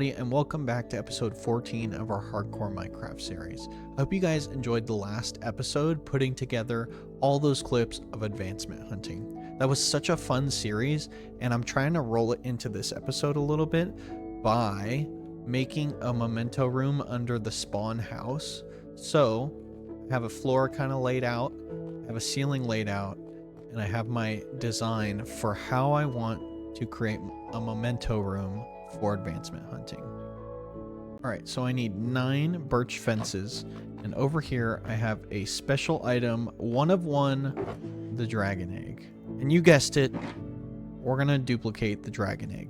everybody, and welcome back to episode 14 of our Hardcore Minecraft series. I hope you guys enjoyed the last episode, putting together all those clips of advancement hunting. That was such a fun series, and I'm trying to roll it into this episode a little bit by making a memento room under the spawn house. So, I have a floor kind of laid out, I have a ceiling laid out, and I have my design for how I want to create a memento room for advancement hunting. Alright, so I need 9 birch fences, and over here I have a special item, one of one, the dragon egg. And you guessed it, we're gonna duplicate the dragon egg.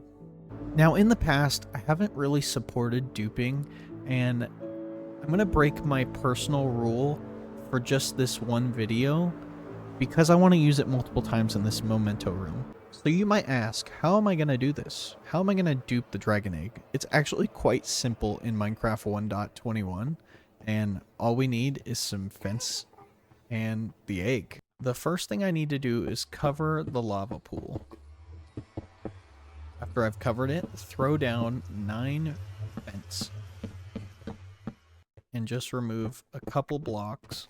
Now in the past, I haven't really supported duping, and I'm gonna break my personal rule for just this one video because I want to use it multiple times in this memento room. So you might ask, how am I going to do this? How am I going to dupe the dragon egg? It's actually quite simple in Minecraft 1.21, and all we need is some fence and the egg. The first thing I need to do is cover the lava pool. After I've covered it, throw down 9 fence and just remove a couple blocks.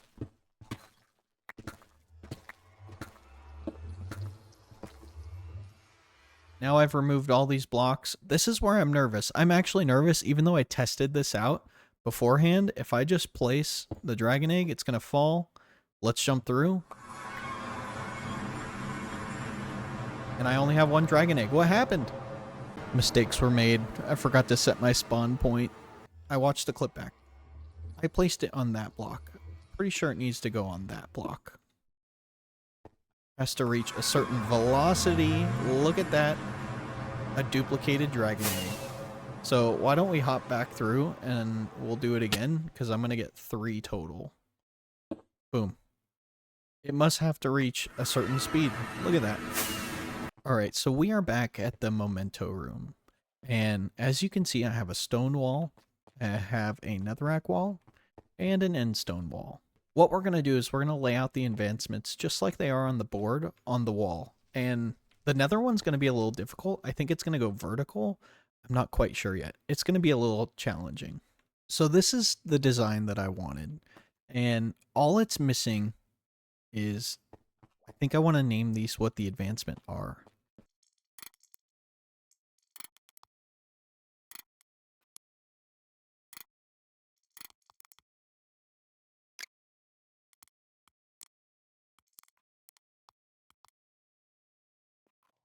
Now I've removed all these blocks. This is where I'm nervous. I'm actually nervous, even though I tested this out beforehand. If I just place the dragon egg, it's going to fall. Let's jump through. And I only have 1 dragon egg. What happened? Mistakes were made. I forgot to set my spawn point. I watched the clip back. I placed it on that block. Pretty sure it needs to go on that block. Has to reach a certain velocity. Look at that. A duplicated dragon egg. So why don't we hop back through and we'll do it again, because I'm going to get 3 total. Boom. It must have to reach a certain speed. Look at that. Alright, so we are back at the memento room. And as you can see, I have a stone wall, I have a netherrack wall, and an end stone wall. What we're going to do is we're going to lay out the advancements just like they are on the board on the wall. And the nether one's going to be a little difficult. I think it's going to go vertical. I'm not quite sure yet. It's going to be a little challenging. So this is the design that I wanted. And all it's missing is, I think I want to name these what the advancement are.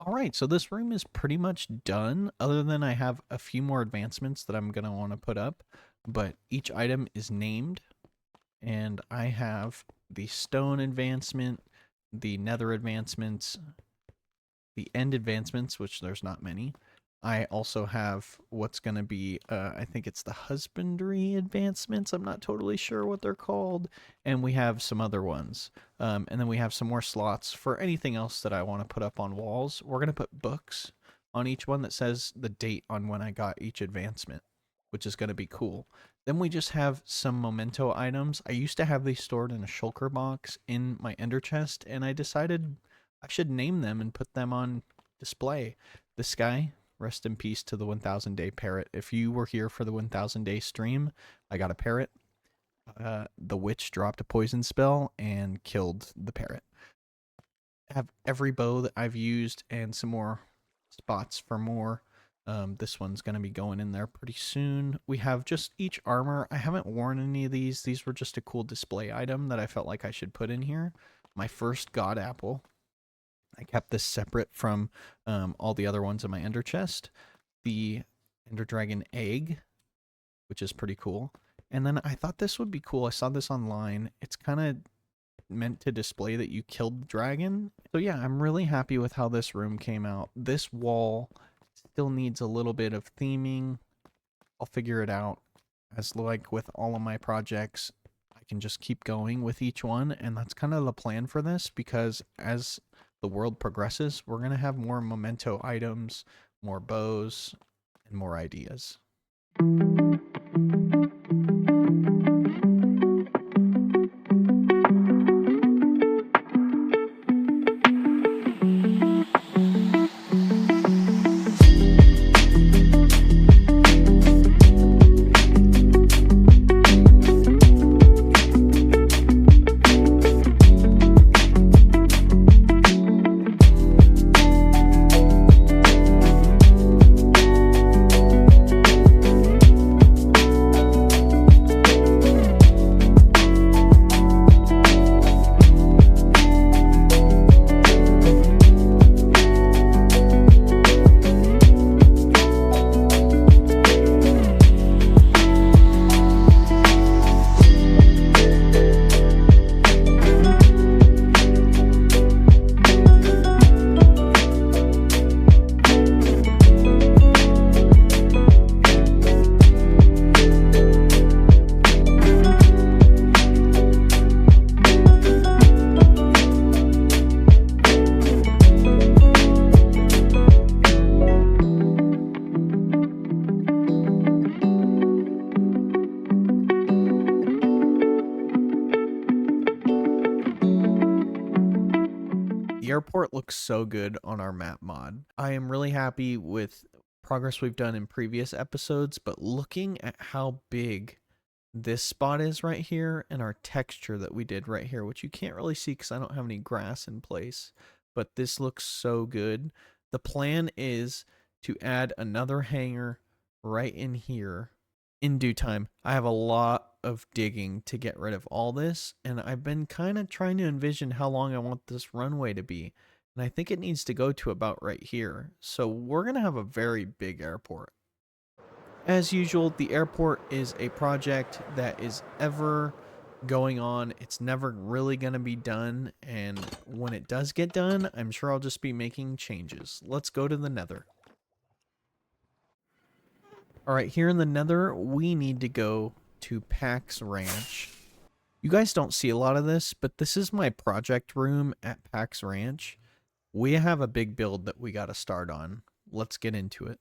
Alright, so this room is pretty much done, other than I have a few more advancements that I'm going to want to put up, but each item is named, and I have the stone advancement, the nether advancements, the end advancements, which there's not many. I also have what's going to be, I think it's the husbandry advancements. I'm not totally sure what they're called. And we have some other ones. And then we have some more slots for anything else that I want to put up on walls. We're going to put books on each one that says the date on when I got each advancement, which is going to be cool. Then we just have some memento items. I used to have these stored in a shulker box in my ender chest, and I decided I should name them and put them on display. This guy, rest in peace to the 1000 day parrot. If you were here for the 1000 day stream, I got a parrot. The witch dropped a poison spell and killed the parrot. I have every bow that I've used and some more spots for more. This one's going to be going in there pretty soon. We have just each armor. I haven't worn any of these. These were just a cool display item that I felt like I should put in here. My first god apple. I kept this separate from all the other ones in my ender chest. The ender dragon egg, which is pretty cool. And then I thought this would be cool. I saw this online. It's kind of meant to display that you killed the dragon. So yeah, I'm really happy with how this room came out. This wall still needs a little bit of theming. I'll figure it out. As like with all of my projects, I can just keep going with each one. And that's kind of the plan for this, because as the world progresses, we're going to have more memento items, more bows, and more ideas. airport looks so good on our map mod. I am really happy with progress we've done in previous episodes, but looking at how big this spot is right here and our texture that we did right here, which you can't really see because I don't have any grass in place, but this looks so good. The plan is to add another hangar right in here in due time. I have a lot of digging to get rid of all this, and I've been kind of trying to envision how long I want this runway to be, and I think it needs to go to about right here. So we're going to have a very big airport. As usual, the airport is a project that is ever going on. It's never really going to be done, and when it does get done, I'm sure I'll just be making changes. Let's go to the nether. All right, here in the nether, we need to go to Pax Ranch. You guys don't see a lot of this, but this is my project room at Pax Ranch. We have a big build that we got to start on. Let's get into it.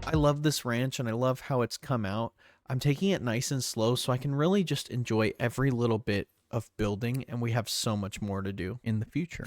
I love this ranch and I love how it's come out. I'm taking it nice and slow so I can really just enjoy every little bit of building, and we have so much more to do in the future.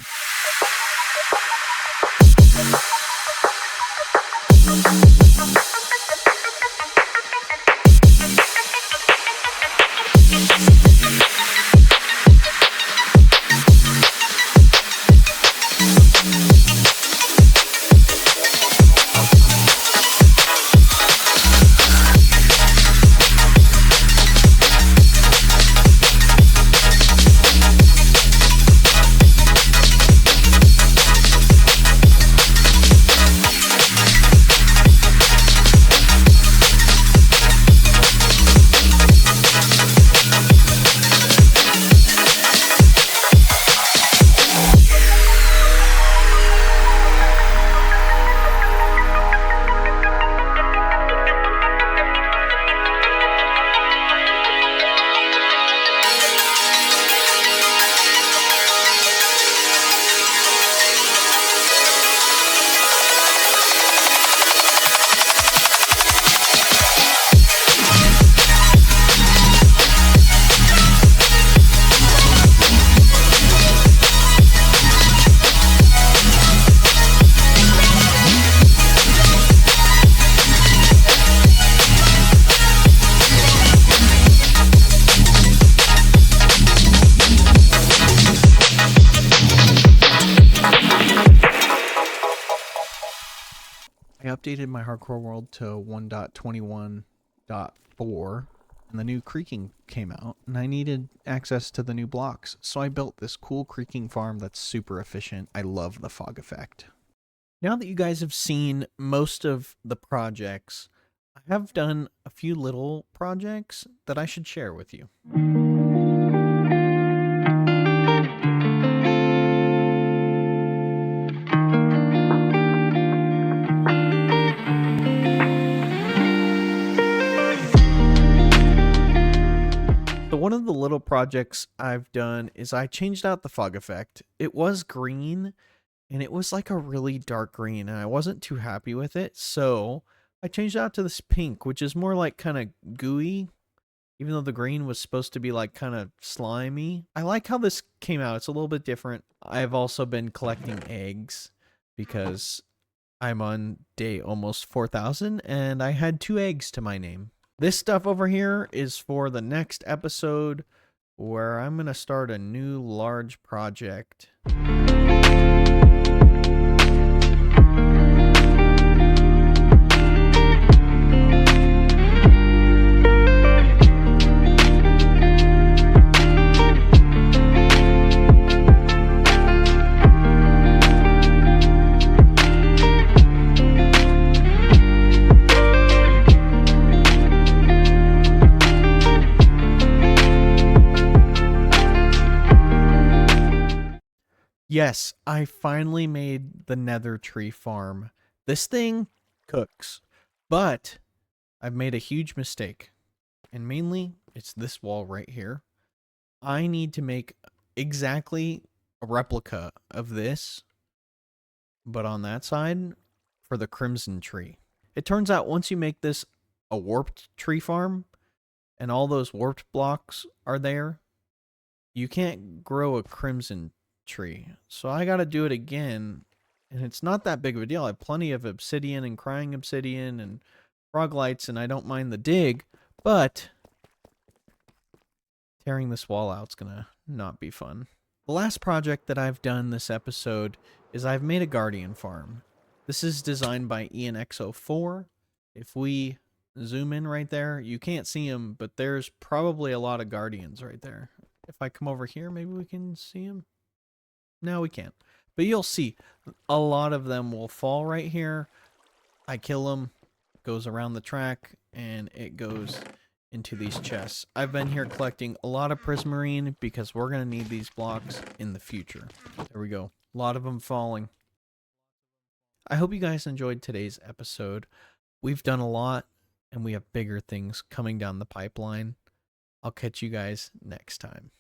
I updated my hardcore world to 1.21.4 and the new creaking came out and I needed access to the new blocks. So I built this cool creaking farm that's super efficient. I love the fog effect. Now that you guys have seen most of the projects, I have done a few little projects that I should share with you. So one of the little projects I've done is I changed out the fog effect. It was green and it was like a really dark green and I wasn't too happy with it. So I changed out to this pink, which is more like kind of gooey, even though the green was supposed to be like kind of slimy. I like how this came out. It's a little bit different. I've also been collecting eggs because I'm on day almost 4,000 and I had 2 eggs to my name. This stuff over here is for the next episode where I'm going to start a new large project. Yes, I finally made the nether tree farm. This thing cooks, but I've made a huge mistake. And mainly, it's this wall right here. I need to make exactly a replica of this, but on that side for the crimson tree. It turns out once you make this a warped tree farm and all those warped blocks are there, you can't grow a crimson tree. So I got to do it again, and it's not that big of a deal. I have plenty of obsidian and crying obsidian and frog lights, and I don't mind the dig, but tearing this wall out's gonna not be fun. The last project that I've done this episode is I've made a guardian farm. This is designed by ENX04. If we zoom in right there, you can't see them, but there's probably a lot of guardians right there. If I come over here, maybe we can see them. No, we can't. But you'll see a lot of them will fall right here. I kill them, goes around the track, and it goes into these chests. I've been here collecting a lot of prismarine because we're going to need these blocks in the future. There we go. A lot of them falling. I hope you guys enjoyed today's episode. We've done a lot, and we have bigger things coming down the pipeline. I'll catch you guys next time.